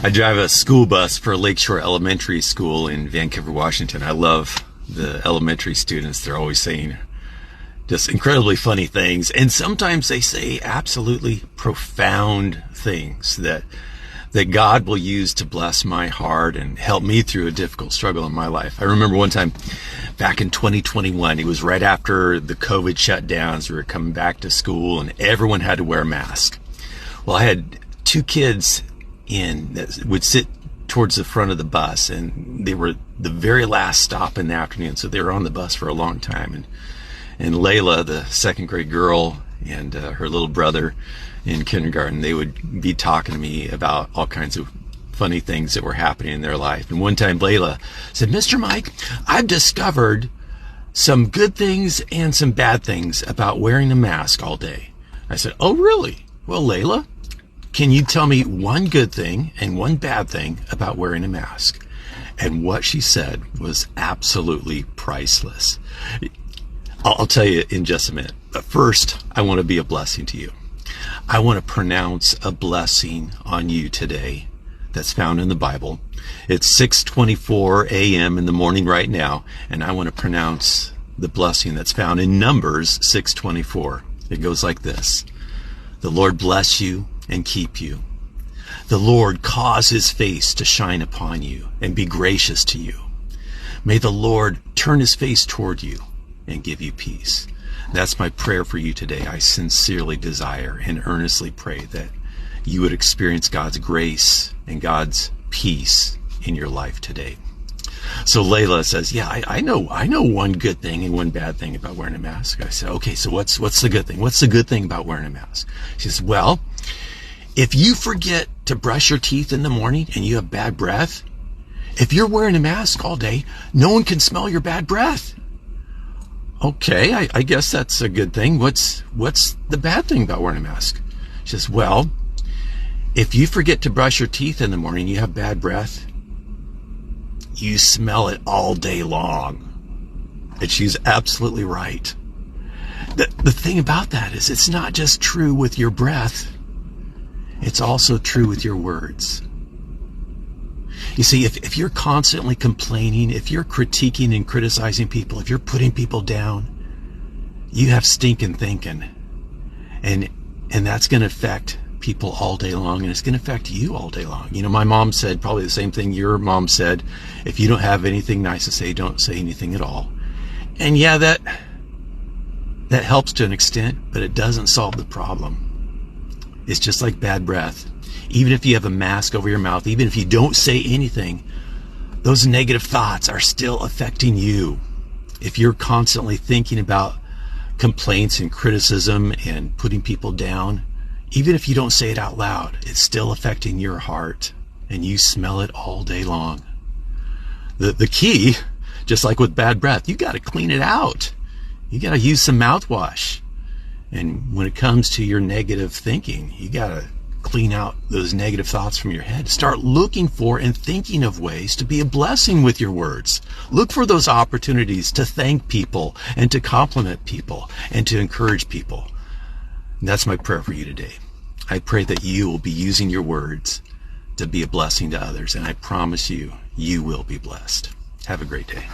I drive a school bus for Lakeshore Elementary School in Vancouver, Washington. I love the elementary students. They're always saying just incredibly funny things, and sometimes they say absolutely profound things that God will use to bless my heart and help me through a difficult struggle in my life. I remember one time back in 2021, it was right after the COVID shutdowns. We were coming back to school and everyone had to wear a mask. Well, I had two kids that would sit towards the front of the bus, and they were the very last stop in the afternoon, so they were on the bus for a long time. And Layla, the second grade girl, and her little brother in kindergarten, they would be talking to me about all kinds of funny things that were happening in their life. And one time Layla said, "Mr. Mike, I've discovered some good things and some bad things about wearing a mask all day." I said, "Oh, really? Well, Layla, can you tell me one good thing and one bad thing about wearing a mask?" And what she said was absolutely priceless. I'll tell you in just a minute. But first, I want to be a blessing to you. I want to pronounce a blessing on you today that's found in the Bible. It's 6:24 a.m. in the morning right now, and I want to pronounce the blessing that's found in Numbers 6:24. It goes like this: "The Lord bless you and keep you. The Lord cause his face to shine upon you and be gracious to you. May the Lord turn his face toward you and give you peace." That's my prayer for you today. I sincerely desire and earnestly pray that you would experience God's grace and God's peace in your life today. So Layla says, "Yeah, I know one good thing and one bad thing about wearing a mask." I said, "Okay, so what's the good thing? What's the good thing about wearing a mask?" She says, "Well, if you forget to brush your teeth in the morning and you have bad breath, if you're wearing a mask all day, no one can smell your bad breath." Okay, I guess that's a good thing. What's the bad thing about wearing a mask? She says, "Well, if you forget to brush your teeth in the morning, you have bad breath, you smell it all day long." And she's absolutely right. The thing about that is it's not just true with your breath, it's also true with your words. You see, if you're constantly complaining, if you're critiquing and criticizing people, if you're putting people down, you have stinking thinking. And that's going to affect people all day long, and it's going to affect you all day long. You know, my mom said probably the same thing your mom said: if you don't have anything nice to say, don't say anything at all. And yeah, that helps to an extent, but it doesn't solve the problem. It's just like bad breath. Even if you have a mask over your mouth, even if you don't say anything, those negative thoughts are still affecting you. If you're constantly thinking about complaints and criticism and putting people down, even if you don't say it out loud, it's still affecting your heart, and you smell it all day long. The key, just like with bad breath, you got to clean it out. You got to use some mouthwash. And when it comes to your negative thinking, you got to clean out those negative thoughts from your head. Start looking for and thinking of ways to be a blessing with your words. Look for those opportunities to thank people and to compliment people and to encourage people. And that's my prayer for you today. I pray that you will be using your words to be a blessing to others, and I promise you, you will be blessed. Have a great day.